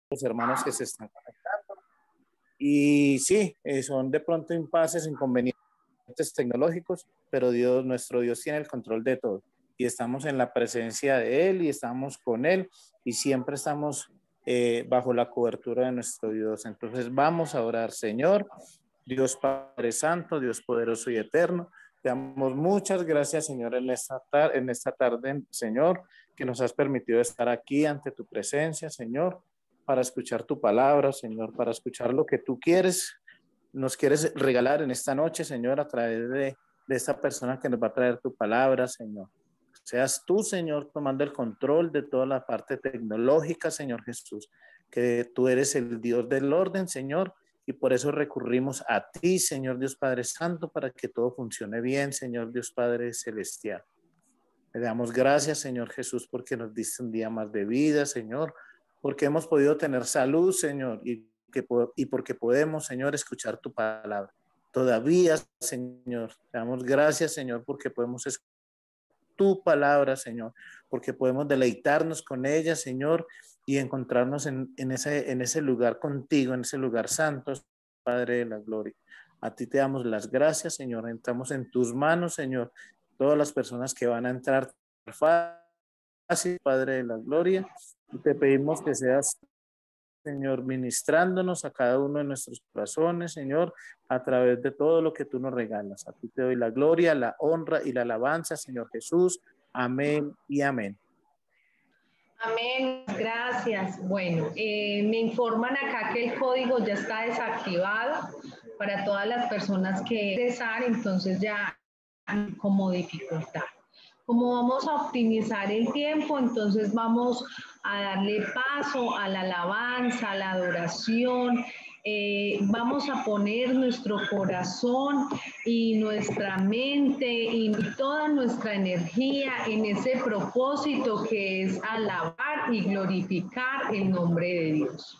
los hermanos que se están conectando. Y sí, son de pronto impases, inconvenientes tecnológicos, pero Dios, nuestro Dios tiene el control de todo. Y estamos en la presencia de Él y estamos con Él y siempre estamos bajo la cobertura de nuestro Dios. Entonces vamos a orar, Señor, Dios Padre Santo, Dios poderoso y eterno. Te damos muchas gracias, Señor, en esta tarde, Señor, que nos has permitido estar aquí ante tu presencia, Señor, para escuchar tu palabra, Señor, para escuchar lo que tú nos quieres regalar en esta noche, Señor, a través de esta persona que nos va a traer tu palabra, Señor. Seas tú, Señor, tomando el control de toda la parte tecnológica, Señor Jesús, que tú eres el Dios del orden, Señor, y por eso recurrimos a ti, Señor Dios Padre Santo, para que todo funcione bien, Señor Dios Padre Celestial. Le damos gracias, Señor Jesús, porque nos diste un día más de vida, Señor, porque hemos podido tener salud, Señor, y porque podemos, Señor, escuchar tu palabra. Todavía, Señor, te damos gracias, Señor, porque podemos escuchar tu palabra, Señor, porque podemos deleitarnos con ella, Señor, y encontrarnos en ese lugar contigo, en ese lugar santo, Padre de la gloria. A ti te damos las gracias, Señor. Entramos en tus manos, Señor. Todas las personas que van a entrar fácil, Padre de la gloria, y te pedimos que seas, Señor, ministrándonos a cada uno de nuestros corazones, Señor, a través de todo lo que tú nos regalas. A ti te doy la gloria, la honra y la alabanza, Señor Jesús. Amén y amén. Amén, gracias. Bueno, me informan acá que el código ya está desactivado para todas las personas que ingresar, entonces ya como dificultad. Como vamos a optimizar el tiempo, entonces vamos a darle paso a la alabanza, a la adoración. Vamos a poner nuestro corazón y nuestra mente y toda nuestra energía en ese propósito que es alabar y glorificar el nombre de Dios.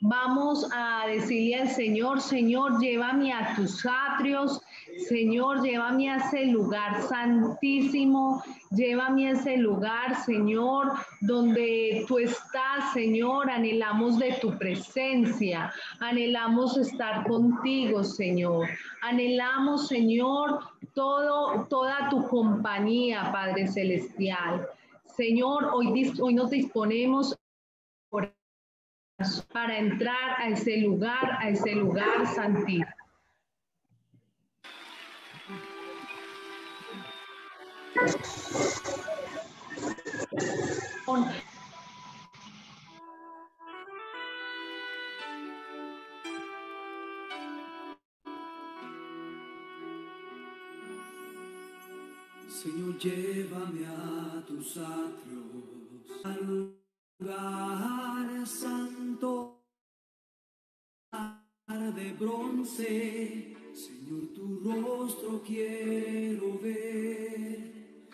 Vamos a decirle al Señor, Señor, llévame a tus atrios, Señor, llévame a ese lugar santísimo, llévame a ese lugar, Señor, donde tú estás, Señor, anhelamos de tu presencia, anhelamos estar contigo, Señor, anhelamos, Señor, toda tu compañía, Padre Celestial. Señor, hoy nos disponemos para entrar a ese lugar santísimo. Señor, llévame a tus atrios, al lugar santo de bronce. Señor, tu rostro quiero ver.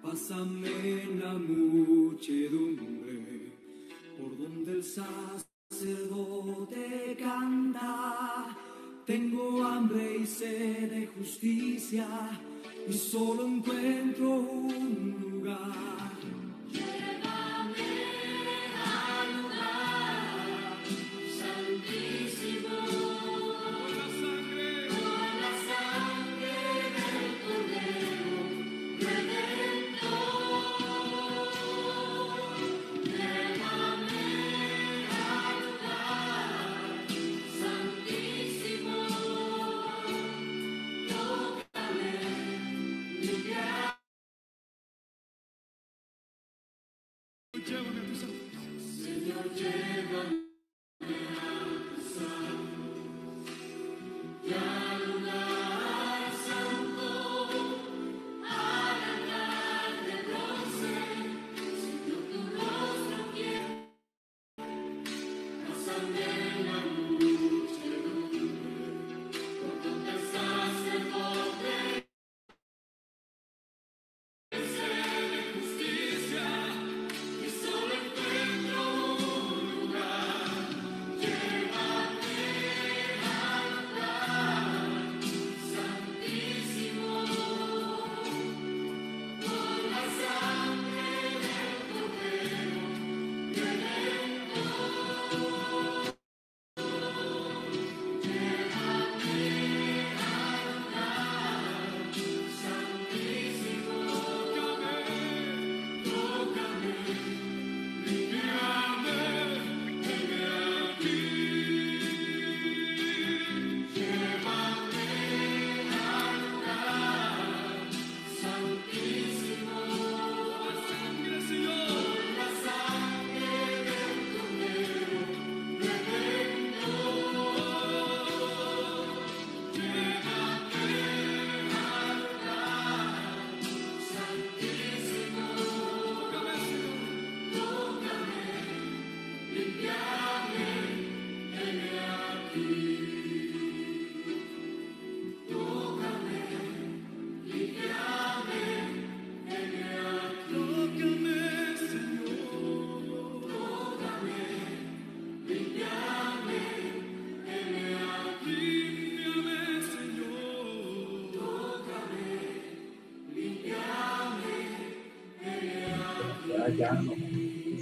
Pásame en la muchedumbre, por donde el sacerdote canta. Tengo hambre y sed de justicia, y solo encuentro un lugar. Llévame al lugar santísimo, con la sangre del Cordero Redentor. Llévame al lugar santísimo, tócame, limpia. Señor, llévame a tus atrios, y al lugar santo, al altar de bronce. Señor, tu rostro quiero. Pásame en la muchedumbre, por donde el sacerdote de justicia, y solo encuentro un lugar. Llévame al lugar santísimo, con la sangre del Cordero Redentor.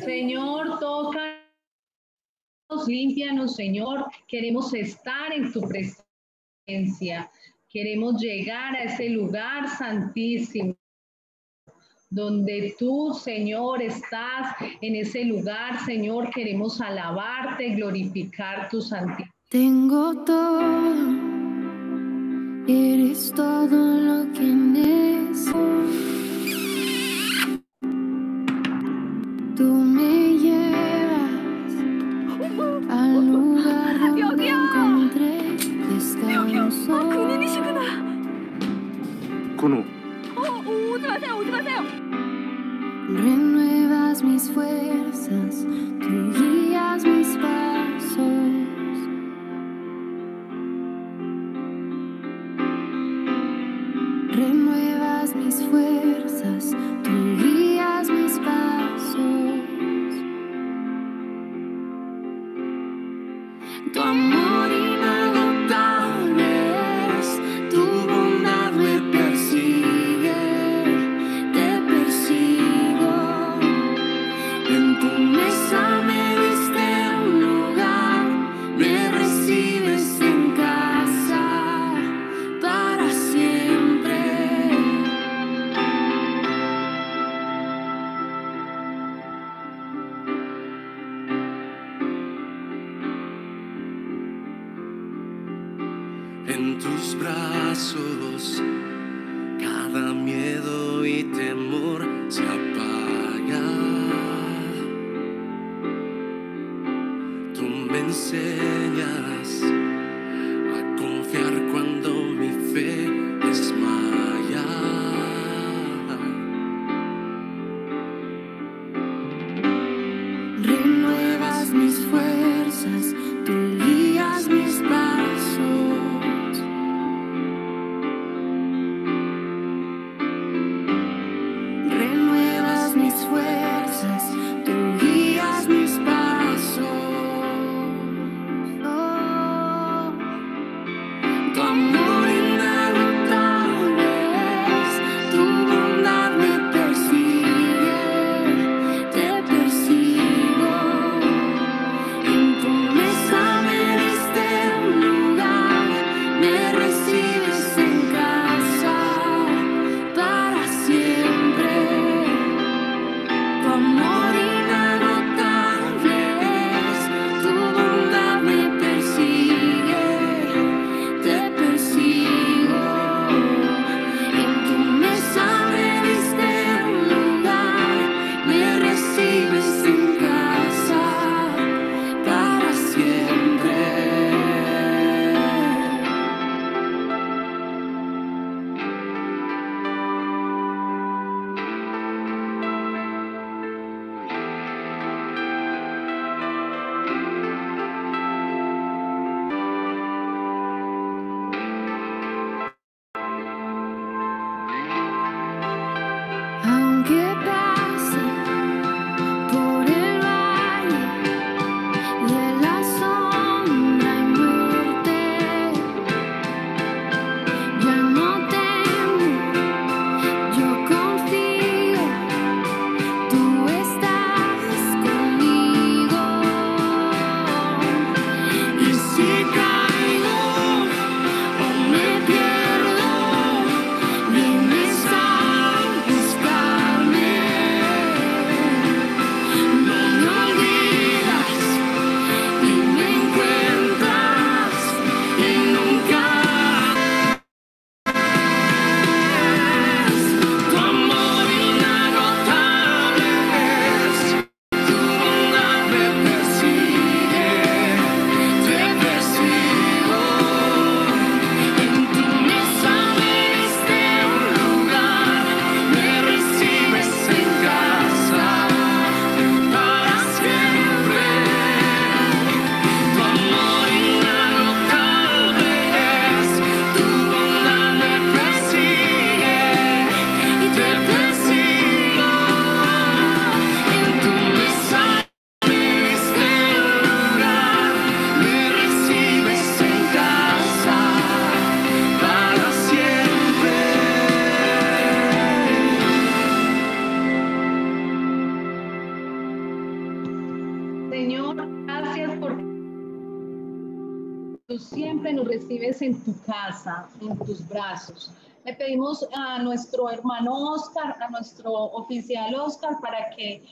Señor, tócanos, límpianos, Señor. Queremos estar en tu presencia. Queremos llegar a ese lugar santísimo, donde tú, Señor, estás en ese lugar, Señor. Queremos alabarte, glorificar tu santidad. Tengo todo, eres todo lo que necesito. Tú me llevas al lugar donde encontré descanso. Renuevas mis fuerzas, tú guías mis pasos. Renuevas mis fuerzas, tú guías mis pasos. Tu amor inagotable es, tu bondad me persigue, te persigo. En tu mesa me diste un lugar, me recibes en casa para siempre. En tus brazos cada miedo y temor se apaga. Tú me enseñas a confiar cuando mi fe desmaya. Renuevas mis fuerzas, tú guías mis pasos. Renuevas mis fuerzas, tú guías mis pasos. Oh, tu tú siempre nos recibes en tu casa, en tus brazos. Le pedimos a nuestro hermano Oscar, a nuestro oficial Oscar, para que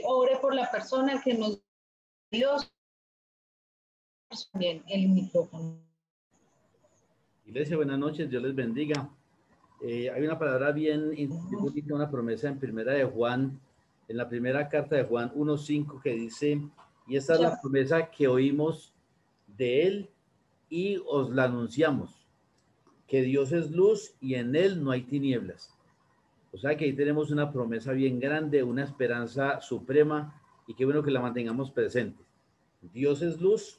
ore por la persona que nos dio el micrófono. Iglesia, buenas noches, Dios les bendiga. Hay una palabra bien bonita, una promesa en primera de Juan, en la primera carta de Juan 1:5 que dice, y esta es la promesa que oímos de él y os la anunciamos, que Dios es luz y en él no hay tinieblas. O sea que ahí tenemos una promesa bien grande, una esperanza suprema y qué bueno que la mantengamos presente. Dios es luz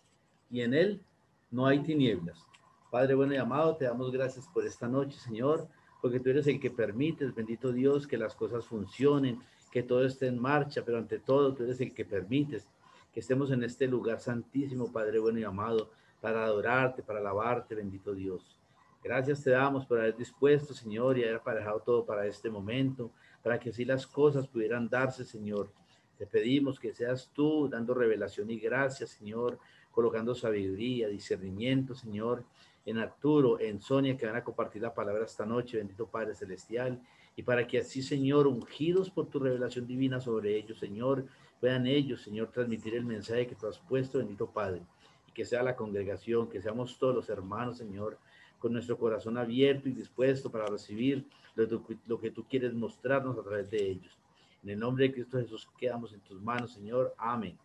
y en él no hay tinieblas. Padre bueno y amado, te damos gracias por esta noche, Señor, porque tú eres el que permites, bendito Dios, que las cosas funcionen, que todo esté en marcha, pero ante todo tú eres el que permites que estemos en este lugar santísimo, Padre bueno y amado, para adorarte, para alabarte, bendito Dios. Gracias te damos por haber dispuesto, Señor, y haber aparejado todo para este momento, para que así las cosas pudieran darse, Señor. Te pedimos que seas tú dando revelación y gracia, Señor, colocando sabiduría, discernimiento, Señor, en Arturo, en Sonia, que van a compartir la palabra esta noche, bendito Padre Celestial, y para que así, Señor, ungidos por tu revelación divina sobre ellos, Señor, puedan ellos, Señor, transmitir el mensaje que tú has puesto, bendito Padre, y que sea la congregación, que seamos todos los hermanos, Señor, con nuestro corazón abierto y dispuesto para recibir lo que tú quieres mostrarnos a través de ellos. En el nombre de Cristo Jesús quedamos en tus manos, Señor. Amén.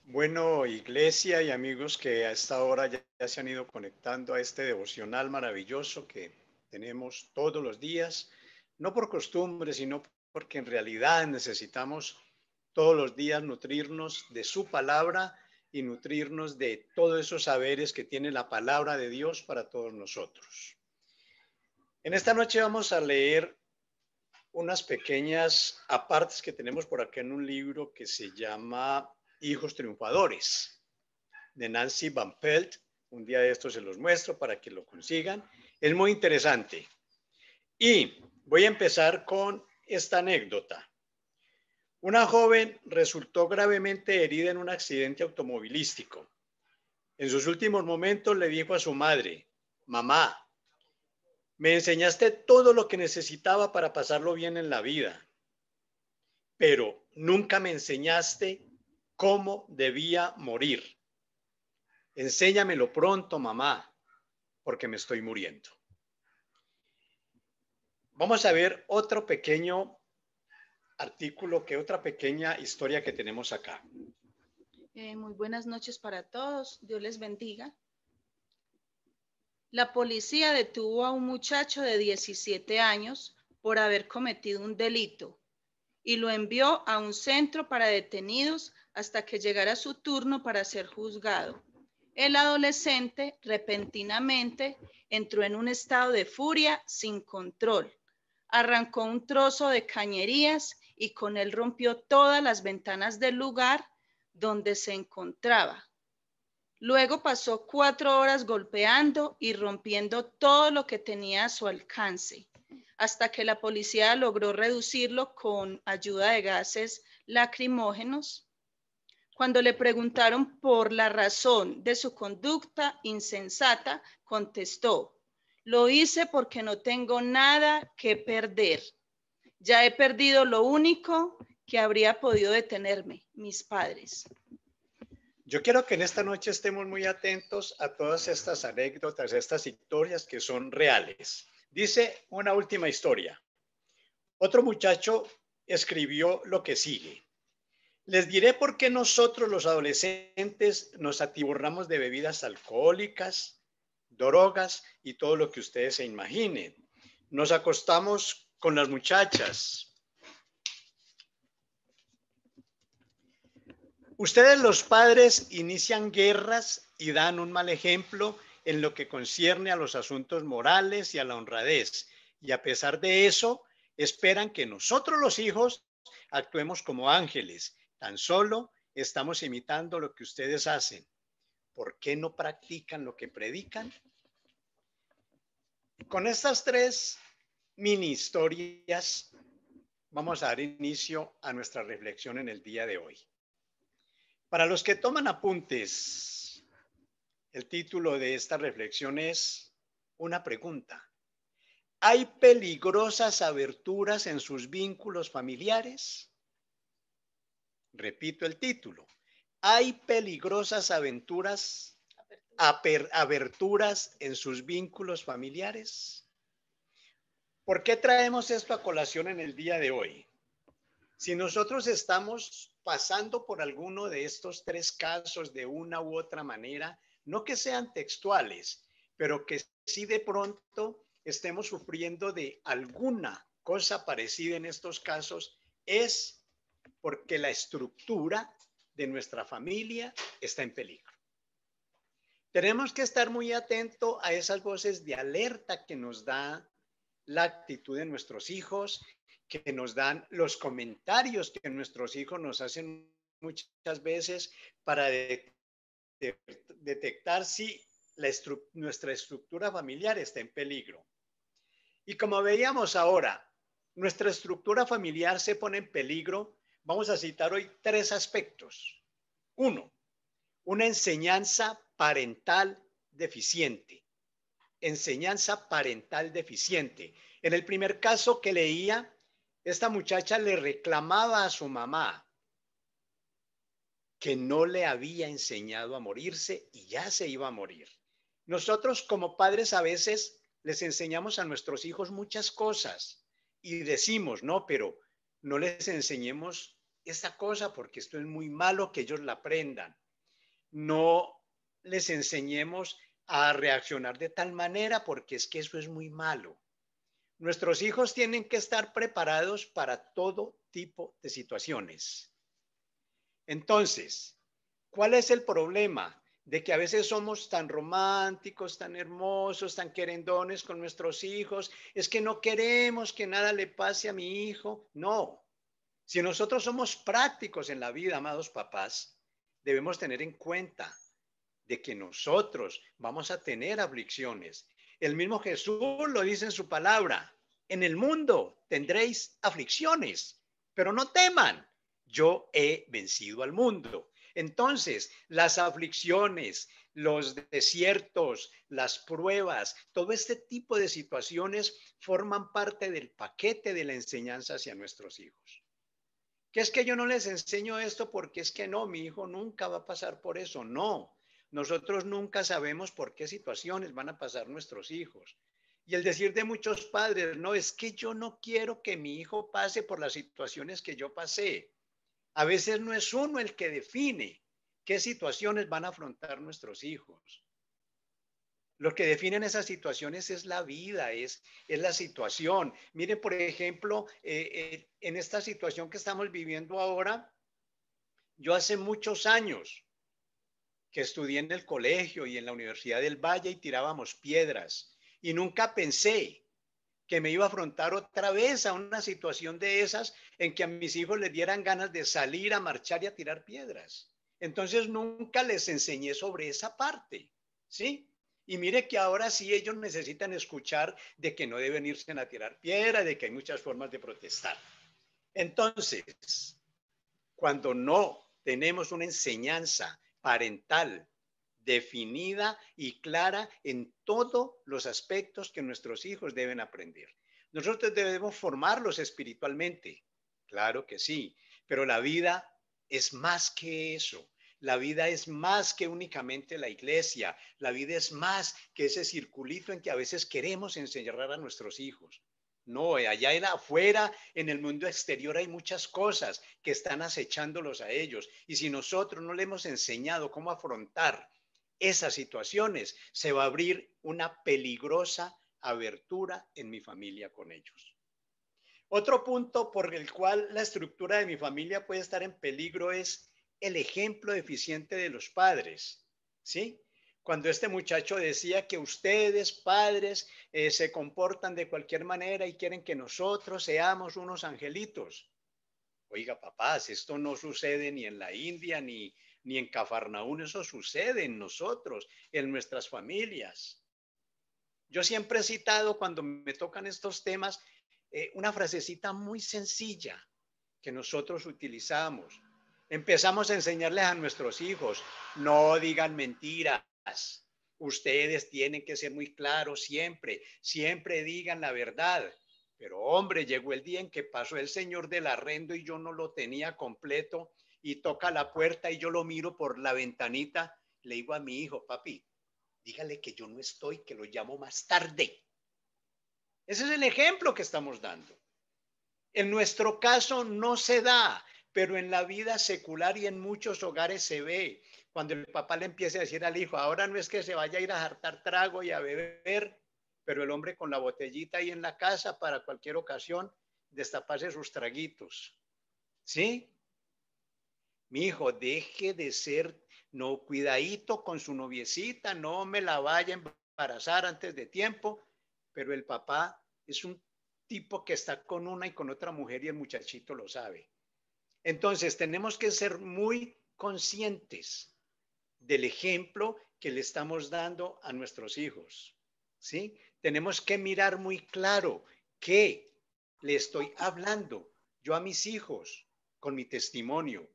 Bueno, iglesia y amigos que a esta hora ya se han ido conectando a este devocional maravilloso que tenemos todos los días, no por costumbre, sino porque en realidad necesitamos todos los días nutrirnos de su palabra y nutrirnos de todos esos saberes que tiene la palabra de Dios para todos nosotros. En esta noche vamos a leer unas pequeñas apartes que tenemos por acá en un libro que se llama Hijos Triunfadores, de Nancy Van Pelt. Un día de estos se los muestro para que lo consigan. Es muy interesante. Y voy a empezar con esta anécdota. Una joven resultó gravemente herida en un accidente automovilístico. En sus últimos momentos le dijo a su madre, mamá, me enseñaste todo lo que necesitaba para pasarlo bien en la vida, pero nunca me enseñaste cómo debía morir. Enséñamelo pronto, mamá, porque me estoy muriendo. Vamos a ver otro pequeño artículo, otra pequeña historia que tenemos acá. Muy buenas noches para todos. Dios les bendiga. La policía detuvo a un muchacho de 17 años por haber cometido un delito y lo envió a un centro para detenidos hasta que llegara su turno para ser juzgado. El adolescente repentinamente entró en un estado de furia sin control. Arrancó un trozo de cañerías y con él rompió todas las ventanas del lugar donde se encontraba. Luego pasó 4 horas golpeando y rompiendo todo lo que tenía a su alcance, hasta que la policía logró reducirlo con ayuda de gases lacrimógenos. Cuando le preguntaron por la razón de su conducta insensata, contestó, lo hice porque no tengo nada que perder. Ya he perdido lo único que habría podido detenerme, mis padres. Yo quiero que en esta noche estemos muy atentos a todas estas anécdotas, estas historias que son reales. Dice una última historia. Otro muchacho escribió lo que sigue. Les diré por qué nosotros los adolescentes nos atiborramos de bebidas alcohólicas, drogas y todo lo que ustedes se imaginen. Nos acostamos con las muchachas. Ustedes los padres inician guerras y dan un mal ejemplo en lo que concierne a los asuntos morales y a la honradez. Y a pesar de eso, esperan que nosotros los hijos actuemos como ángeles. Tan solo estamos imitando lo que ustedes hacen. ¿Por qué no practican lo que predican? Con estas 3 mini historias vamos a dar inicio a nuestra reflexión en el día de hoy. Para los que toman apuntes, el título de esta reflexión es una pregunta. ¿Hay peligrosas aberturas en sus vínculos familiares? Repito el título. ¿Hay peligrosas aberturas en sus vínculos familiares? ¿Por qué traemos esto a colación en el día de hoy? Si nosotros estamos pasando por alguno de estos tres casos de una u otra manera, no que sean textuales, pero que sí de pronto estemos sufriendo de alguna cosa parecida en estos casos, es porque la estructura de nuestra familia está en peligro. Tenemos que estar muy atentos a esas voces de alerta que nos da la actitud de nuestros hijos, que nos dan los comentarios que nuestros hijos nos hacen muchas veces para detectar si nuestra estructura familiar está en peligro. Y como veíamos ahora, nuestra estructura familiar se pone en peligro. Vamos a citar hoy tres aspectos. Uno, una enseñanza parental deficiente. Enseñanza parental deficiente. En el primer caso que leía, esta muchacha le reclamaba a su mamá que no le había enseñado a morirse y ya se iba a morir. Nosotros como padres a veces les enseñamos a nuestros hijos muchas cosas y decimos, no, pero no les enseñemos esta cosa porque esto es muy malo que ellos la aprendan. No les enseñemos a reaccionar de tal manera porque es que eso es muy malo. Nuestros hijos tienen que estar preparados para todo tipo de situaciones. Entonces, ¿cuál es el problema? De que a veces somos tan románticos, tan hermosos, tan querendones con nuestros hijos. Es que no queremos que nada le pase a mi hijo. No. Si nosotros somos prácticos en la vida, amados papás, debemos tener en cuenta de que nosotros vamos a tener aflicciones. El mismo Jesús lo dice en su palabra. En el mundo tendréis aflicciones, pero no teman. Yo he vencido al mundo. Entonces, las aflicciones, los desiertos, las pruebas, todo este tipo de situaciones forman parte del paquete de la enseñanza hacia nuestros hijos. ¿Qué es que yo no les enseño esto porque es que no, mi hijo nunca va a pasar por eso? No, nosotros nunca sabemos por qué situaciones van a pasar nuestros hijos. Y el decir de muchos padres, no, es que yo no quiero que mi hijo pase por las situaciones que yo pasé. A veces no es uno el que define qué situaciones van a afrontar nuestros hijos. Lo que definen esas situaciones es la vida, es la situación. Miren, por ejemplo, en esta situación que estamos viviendo ahora, yo hace muchos años que estudié en el colegio y en la Universidad del Valle y tirábamos piedras y nunca pensé que me iba a afrontar otra vez a una situación de esas en que a mis hijos les dieran ganas de salir a marchar y a tirar piedras. Entonces nunca les enseñé sobre esa parte, ¿sí? Y mire que ahora sí ellos necesitan escuchar de que no deben irse a tirar piedra, de que hay muchas formas de protestar. Entonces, cuando no tenemos una enseñanza parental definida y clara en todos los aspectos que nuestros hijos deben aprender. Nosotros debemos formarlos espiritualmente, claro que sí, pero la vida es más que eso. La vida es más que únicamente la iglesia. La vida es más que ese circulito en que a veces queremos encerrar a nuestros hijos. No, allá en afuera, en el mundo exterior hay muchas cosas que están acechándolos a ellos. Y si nosotros no le hemos enseñado cómo afrontar esas situaciones, se va a abrir una peligrosa abertura en mi familia con ellos. Otro punto por el cual la estructura de mi familia puede estar en peligro es el ejemplo deficiente de los padres, ¿sí? Cuando este muchacho decía que ustedes, padres, se comportan de cualquier manera y quieren que nosotros seamos unos angelitos. Oiga, papás, esto no sucede ni en la India ni en Cafarnaún, eso sucede en nosotros, en nuestras familias. Yo siempre he citado cuando me tocan estos temas una frasecita muy sencilla que nosotros utilizamos. Empezamos a enseñarles a nuestros hijos, no digan mentiras. Ustedes tienen que ser muy claros siempre, siempre digan la verdad. Pero hombre, llegó el día en que pasó el señor del arrendo y yo no lo tenía completo y toca la puerta y yo lo miro por la ventanita. Le digo a mi hijo, papi, dígale que yo no estoy, que lo llamo más tarde. Ese es el ejemplo que estamos dando. En nuestro caso no se da, pero en la vida secular y en muchos hogares se ve. Cuando el papá le empieza a decir al hijo, ahora no es que se vaya a ir a hartar trago y a beber, pero el hombre con la botellita ahí en la casa para cualquier ocasión destaparse sus traguitos. ¿Sí? Mi hijo, deje de ser, no, cuidadito con su noviecita, no me la vaya a embarazar antes de tiempo, pero el papá es un tipo que está con una y con otra mujer y el muchachito lo sabe. Entonces tenemos que ser muy conscientes del ejemplo que le estamos dando a nuestros hijos, ¿sí? Tenemos que mirar muy claro qué le estoy hablando yo a mis hijos con mi testimonio.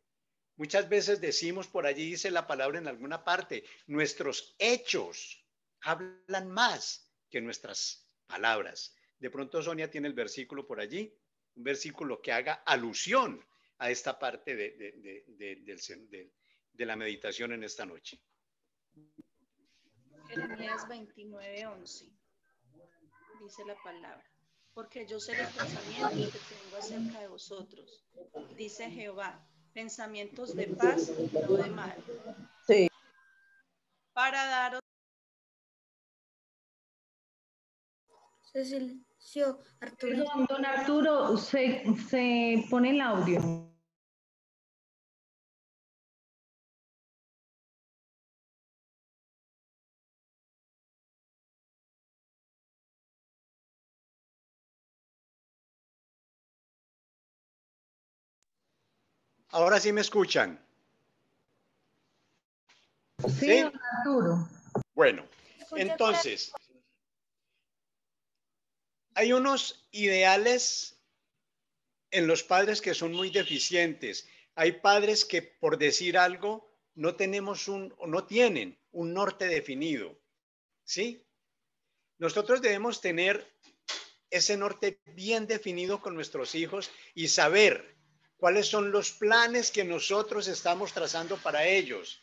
Muchas veces decimos, por allí dice la palabra en alguna parte, nuestros hechos hablan más que nuestras palabras. De pronto Sonia tiene el versículo por allí, un versículo que haga alusión a esta parte de la meditación en esta noche. Jeremías 29:11. Dice la palabra. Porque yo sé los pensamientos que tengo acerca de vosotros, dice Jehová, pensamientos de paz y no de mal. Sí. Para daros Se silenció Arturo. Perdón, don Arturo, se pone el audio. Ahora sí me escuchan. Sí, ¿Sí? don Arturo. Bueno, entonces, hay unos ideales en los padres que son muy deficientes. Hay padres que, por decir algo, no tenemos o no tienen un norte definido. ¿Sí? Nosotros debemos tener ese norte bien definido con nuestros hijos y saber cuáles son los planes que nosotros estamos trazando para ellos.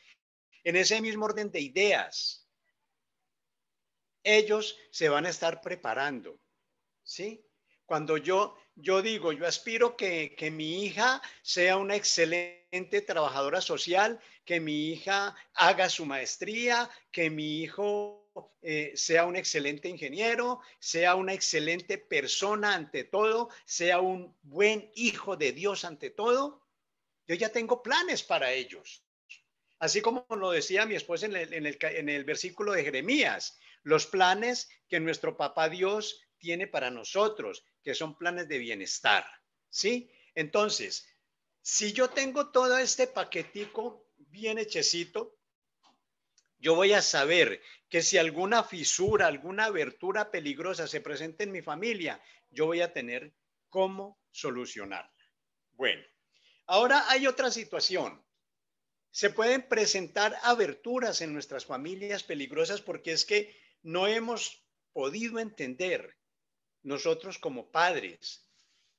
En ese mismo orden de ideas, ellos se van a estar preparando, ¿sí? Cuando yo digo, yo aspiro que mi hija sea una excelente trabajadora social, que mi hija haga su maestría, que mi hijo sea un excelente ingeniero, sea una excelente persona ante todo, sea un buen hijo de Dios ante todo. Yo ya tengo planes para ellos. Así como lo decía mi esposa en el versículo de Jeremías, los planes que nuestro papá Dios tiene para nosotros, que son planes de bienestar, ¿sí? Entonces, si yo tengo todo este paquetico bien hechecito, yo voy a saber que si alguna fisura, alguna abertura peligrosa se presenta en mi familia, yo voy a tener cómo solucionarla. Bueno, ahora hay otra situación. Se pueden presentar aberturas en nuestras familias peligrosas porque es que no hemos podido entender nosotros como padres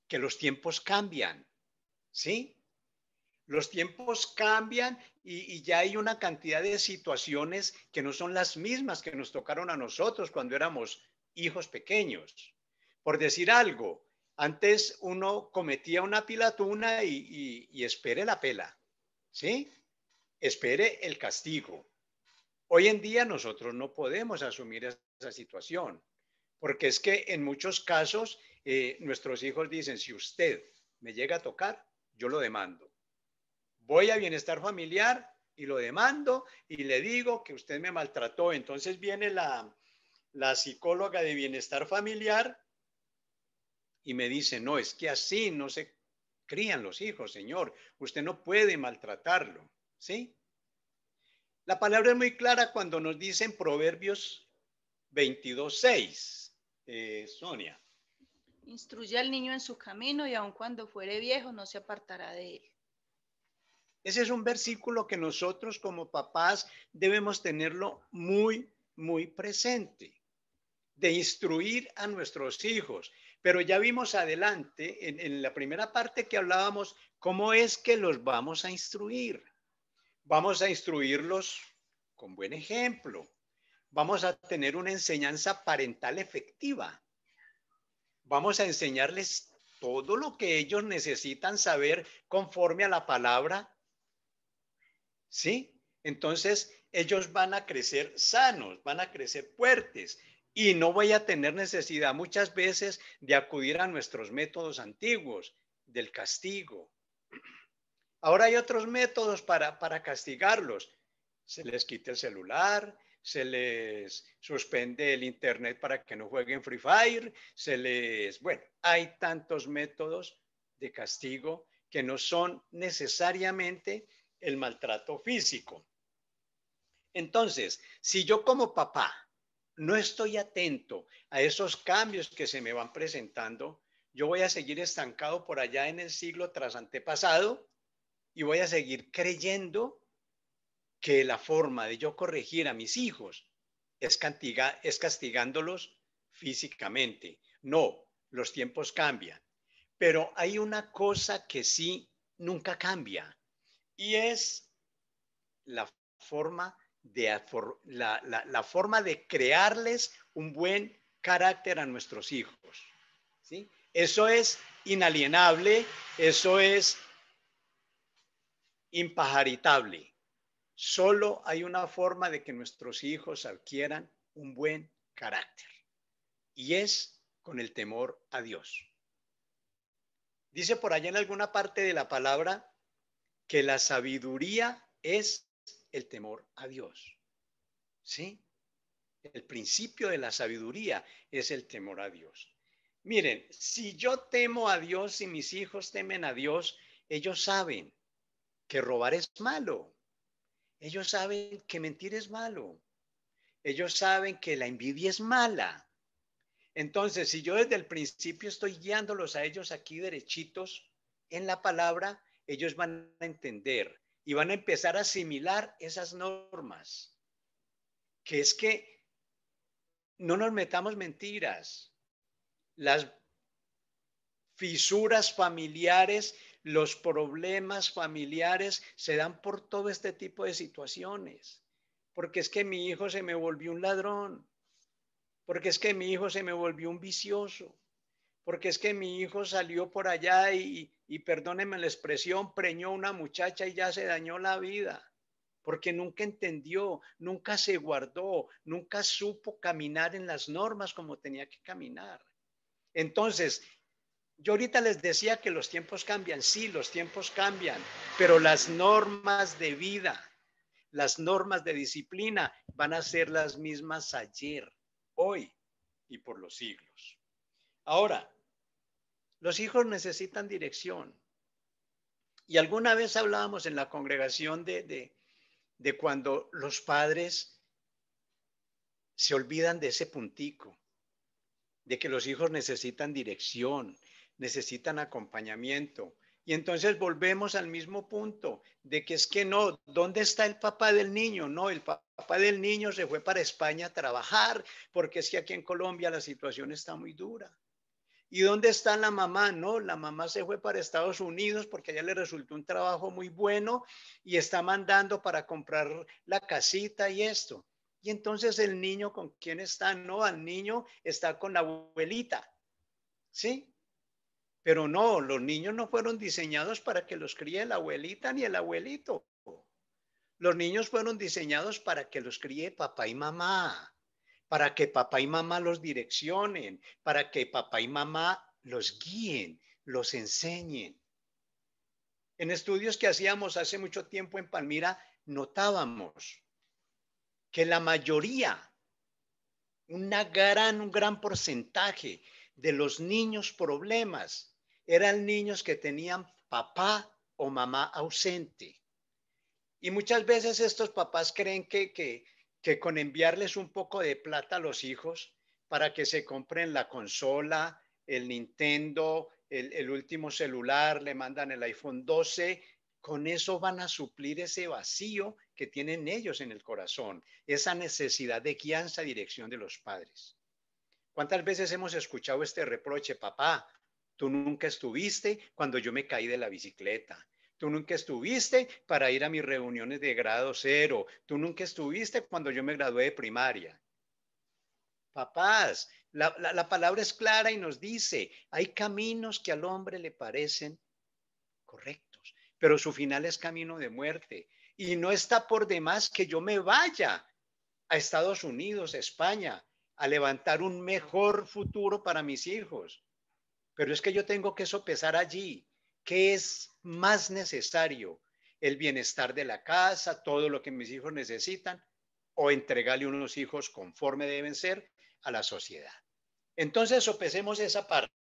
que los tiempos cambian, ¿sí? Los tiempos cambian y ya hay una cantidad de situaciones que no son las mismas que nos tocaron a nosotros cuando éramos hijos pequeños. Por decir algo, antes uno cometía una pilatuna y espere la pela, ¿sí? Espere el castigo. Hoy en día nosotros no podemos asumir esa situación, porque es que en muchos casos nuestros hijos dicen, si usted me llega a tocar, yo lo demando. Voy a bienestar familiar y lo demando y le digo que usted me maltrató. Entonces viene la psicóloga de bienestar familiar y me dice, no, es que así no se crían los hijos, señor. Usted no puede maltratarlo, ¿sí? La palabra es muy clara cuando nos dice en Proverbios 22:6, Sonia. instruye al niño en su camino y aun cuando fuere viejo no se apartará de él. Ese es un versículo que nosotros como papás debemos tenerlo muy, muy presente, de instruir a nuestros hijos. Pero ya vimos adelante, en la primera parte que hablábamos, cómo es que los vamos a instruir. Vamos a instruirlos con buen ejemplo. Vamos a tener una enseñanza parental efectiva. Vamos a enseñarles todo lo que ellos necesitan saber conforme a la palabra. ¿Sí? Entonces, ellos van a crecer sanos, van a crecer fuertes y no voy a tener necesidad muchas veces de acudir a nuestros métodos antiguos del castigo. Ahora hay otros métodos para castigarlos. Se les quita el celular, se les suspende el internet para que no jueguen Free Fire, bueno, hay tantos métodos de castigo que no son necesariamente el maltrato físico. Entonces, si yo como papá no estoy atento a esos cambios que se me van presentando, yo voy a seguir estancado por allá en el siglo tras antepasado y voy a seguir creyendo que la forma de yo corregir a mis hijos es castigándolos físicamente. No, los tiempos cambian. Pero hay una cosa que sí nunca cambia y es la forma la forma de crearles un buen carácter a nuestros hijos. ¿Sí? Eso es inalienable, eso es impajaritable. Solo hay una forma de que nuestros hijos adquieran un buen carácter y es con el temor a Dios. Dice por allá en alguna parte de la palabra que la sabiduría es el temor a Dios. ¿Sí? El principio de la sabiduría es el temor a Dios. Miren, si yo temo a Dios y mis hijos temen a Dios, ellos saben que robar es malo. Ellos saben que mentir es malo. Ellos saben que la envidia es mala. Entonces, si yo desde el principio estoy guiándolos a ellos aquí derechitos en la palabra, ellos van a entender y van a empezar a asimilar esas normas. Que es que no nos metamos mentiras. Las fisuras familiares, los problemas familiares se dan por todo este tipo de situaciones. Porque es que mi hijo se me volvió un ladrón. Porque es que mi hijo se me volvió un vicioso. Porque es que mi hijo salió por allá y perdónenme la expresión, preñó a una muchacha y ya se dañó la vida. Porque nunca entendió, nunca se guardó, nunca supo caminar en las normas como tenía que caminar. Entonces, yo ahorita les decía que los tiempos cambian, sí, los tiempos cambian, pero las normas de vida, las normas de disciplina van a ser las mismas ayer, hoy y por los siglos. Ahora, los hijos necesitan dirección. Y alguna vez hablábamos en la congregación de cuando los padres se olvidan de ese puntico, de que los hijos necesitan dirección, necesitan acompañamiento. Y entonces volvemos al mismo punto de que es que no, ¿dónde está el papá del niño? No, el papá del niño se fue para España a trabajar porque es que aquí en Colombia la situación está muy dura. ¿Y dónde está la mamá? No, la mamá se fue para Estados Unidos porque allá le resultó un trabajo muy bueno y está mandando para comprar la casita y esto. Y entonces el niño, ¿con quién está? No, al niño está con la abuelita. ¿Sí? Pero no, los niños no fueron diseñados para que los críe la abuelita ni el abuelito. Los niños fueron diseñados para que los críe papá y mamá, para que papá y mamá los direccionen, para que papá y mamá los guíen, los enseñen. En estudios que hacíamos hace mucho tiempo en Palmira, notábamos que la mayoría, un gran porcentaje de los niños problemas eran niños que tenían papá o mamá ausente. Y muchas veces estos papás creen que con enviarles un poco de plata a los hijos para que se compren la consola, el Nintendo, el último celular, le mandan el iPhone 12, con eso van a suplir ese vacío que tienen ellos en el corazón, esa necesidad de guianza, dirección de los padres. ¿Cuántas veces hemos escuchado este reproche? Papá, tú nunca estuviste cuando yo me caí de la bicicleta. Tú nunca estuviste para ir a mis reuniones de grado cero. Tú nunca estuviste cuando yo me gradué de primaria. Papás, la palabra es clara y nos dice, hay caminos que al hombre le parecen correctos, pero su final es camino de muerte. Y no está por demás que yo me vaya a Estados Unidos, a España, a levantar un mejor futuro para mis hijos. Pero es que yo tengo que sopesar allí qué es más necesario, el bienestar de la casa, todo lo que mis hijos necesitan, o entregarle unos hijos conforme deben ser a la sociedad. Entonces sopesemos esa parte.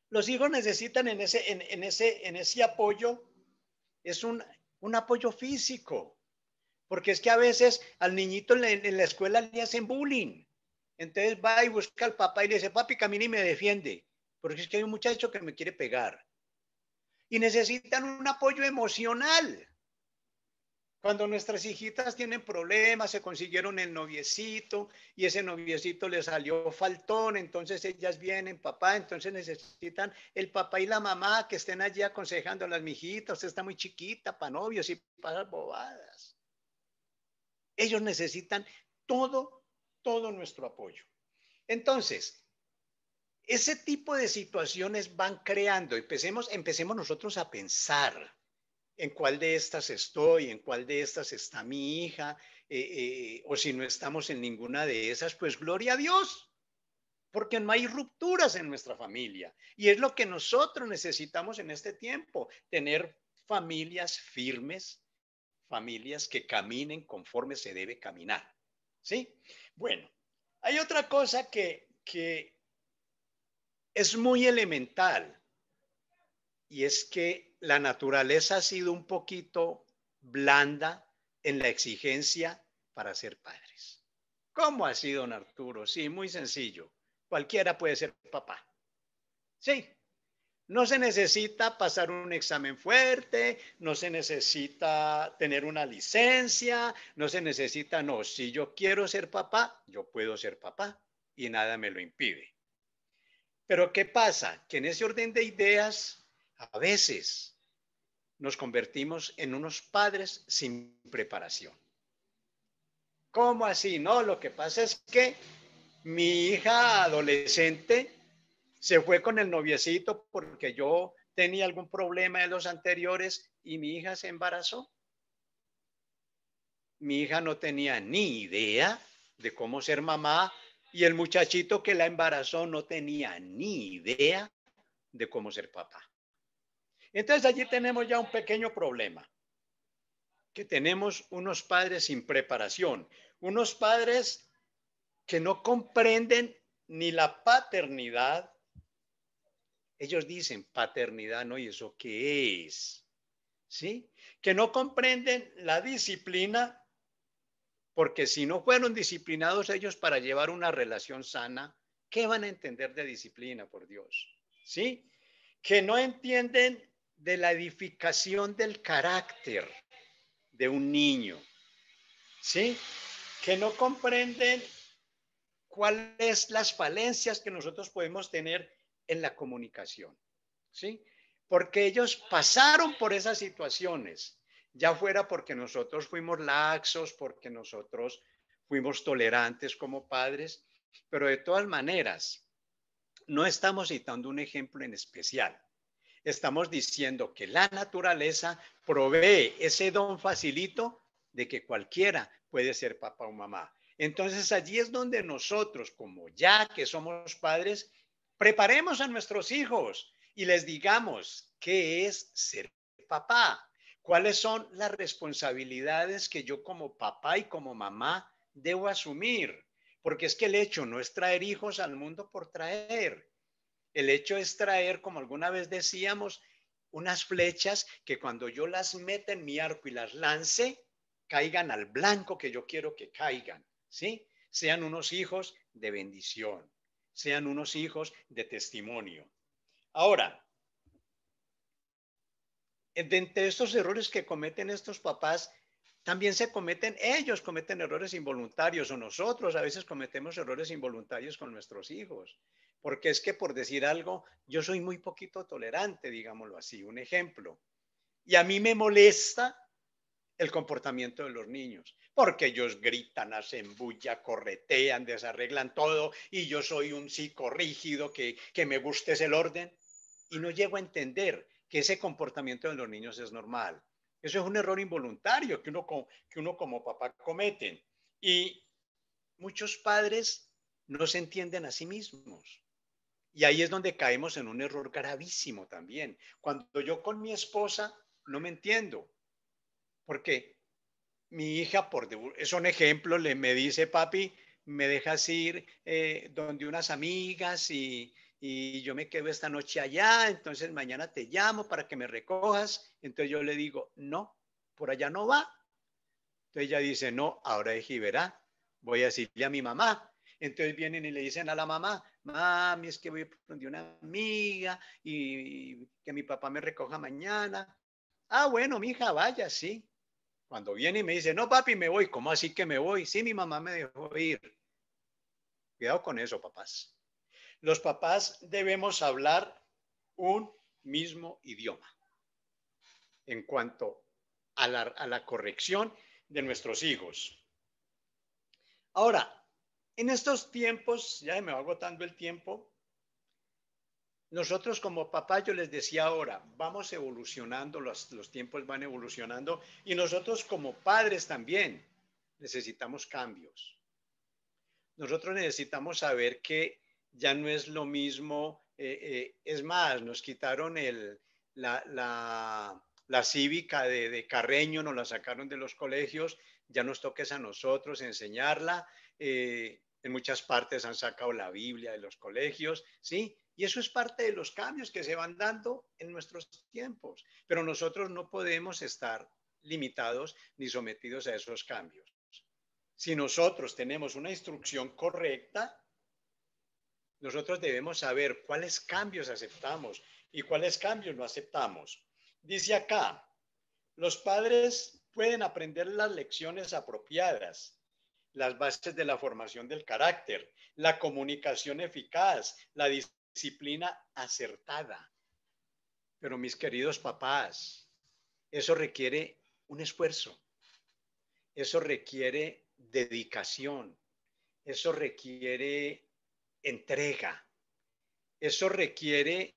Los hijos necesitan en ese apoyo, es un apoyo físico, porque es que a veces al niñito en la escuela le hacen bullying. Entonces va y busca al papá y le dice, papi, camina y me defiende, porque es que hay un muchacho que me quiere pegar. Y necesitan un apoyo emocional. Cuando nuestras hijitas tienen problemas, se consiguieron el noviecito y ese noviecito le salió faltón, entonces ellas vienen, papá, entonces necesitan el papá y la mamá que estén allí aconsejando a las mijitas, usted está muy chiquita para novios y para bobadas. Ellos necesitan todo nuestro apoyo. Entonces, ese tipo de situaciones van creando, empecemos nosotros a pensar en cuál de estas estoy, en cuál de estas está mi hija, o si no estamos en ninguna de esas, pues gloria a Dios, porque no hay rupturas en nuestra familia. Y es lo que nosotros necesitamos en este tiempo, tener familias firmes, familias que caminen conforme se debe caminar. ¿Sí? Bueno, hay otra cosa que es muy elemental, y es que la naturaleza ha sido un poquito blanda en la exigencia para ser padres. ¿Cómo así, don Arturo? Sí, muy sencillo. Cualquiera puede ser papá. Sí, no se necesita pasar un examen fuerte, no se necesita tener una licencia, no se necesita, no, si yo quiero ser papá, yo puedo ser papá y nada me lo impide. Pero ¿qué pasa? Que en ese orden de ideas, a veces nos convertimos en unos padres sin preparación. ¿Cómo así? No, lo que pasa es que mi hija adolescente se fue con el noviecito porque yo tenía algún problema en los anteriores y mi hija se embarazó. Mi hija no tenía ni idea de cómo ser mamá y el muchachito que la embarazó no tenía ni idea de cómo ser papá. Entonces allí tenemos ya un pequeño problema, que tenemos unos padres sin preparación, unos padres que no comprenden ni la paternidad. Ellos dicen paternidad, ¿no? ¿Y eso qué es? ¿Sí? Que no comprenden la disciplina, porque si no fueron disciplinados ellos para llevar una relación sana, ¿qué van a entender de disciplina, por Dios? ¿Sí? Que no entienden de la edificación del carácter de un niño, ¿sí? Que no comprenden cuáles las falencias que nosotros podemos tener en la comunicación, ¿sí? Porque ellos pasaron por esas situaciones, ya fuera porque nosotros fuimos laxos, porque nosotros fuimos tolerantes como padres, pero de todas maneras, no estamos citando un ejemplo en especial. Estamos diciendo que la naturaleza provee ese don facilito de que cualquiera puede ser papá o mamá. Entonces allí es donde nosotros, como ya que somos padres, preparemos a nuestros hijos y les digamos qué es ser papá, cuáles son las responsabilidades que yo como papá y como mamá debo asumir, porque es que el hecho no es traer hijos al mundo por traer. El hecho es traer, como alguna vez decíamos, unas flechas que cuando yo las meta en mi arco y las lance, caigan al blanco que yo quiero que caigan, ¿sí? Sean unos hijos de bendición, sean unos hijos de testimonio. Ahora, de entre estos errores que cometen estos papás, también ellos cometen errores involuntarios, o nosotros a veces cometemos errores involuntarios con nuestros hijos. Porque es que, por decir algo, yo soy muy poquito tolerante, digámoslo así, un ejemplo. Y a mí me molesta el comportamiento de los niños, porque ellos gritan, hacen bulla, corretean, desarreglan todo, y yo soy un psicorrígido que me gusta es el orden, y no llego a entender que ese comportamiento de los niños es normal. Eso es un error involuntario que uno como papá cometen. Y muchos padres no se entienden a sí mismos. Y ahí es donde caemos en un error gravísimo también. Cuando yo con mi esposa no me entiendo, porque mi hija, es un ejemplo, me dice, papi, me dejas ir donde unas amigas y yo me quedo esta noche allá, entonces mañana te llamo para que me recojas. Entonces yo le digo, no, por allá no va. Entonces ella dice, no, ahora es verá, voy a decirle a mi mamá. Entonces vienen y le dicen a la mamá, mami, es que voy donde una amiga y que mi papá me recoja mañana. Ah, bueno, mija, vaya, sí. Cuando viene y me dice, no, papi, me voy. ¿Cómo así que me voy? Sí, mi mamá me dejó ir. Cuidado con eso, papás. Los papás debemos hablar un mismo idioma en cuanto a la corrección de nuestros hijos. Ahora, en estos tiempos, ya me va agotando el tiempo, nosotros como papá, yo les decía ahora, vamos evolucionando, los tiempos van evolucionando y nosotros como padres también necesitamos cambios. Nosotros necesitamos saber que ya no es lo mismo, es más, nos quitaron la cívica de Carreño, nos la sacaron de los colegios, ya nos toca a nosotros enseñarla. En muchas partes han sacado la Biblia de los colegios, ¿sí? Y eso es parte de los cambios que se van dando en nuestros tiempos. Pero nosotros no podemos estar limitados ni sometidos a esos cambios. Si nosotros tenemos una instrucción correcta, nosotros debemos saber cuáles cambios aceptamos y cuáles cambios no aceptamos. Dice acá, los padres pueden aprender las lecciones apropiadas, las bases de la formación del carácter, la comunicación eficaz, la disciplina acertada. Pero mis queridos papás, eso requiere un esfuerzo, eso requiere dedicación, eso requiere entrega, eso requiere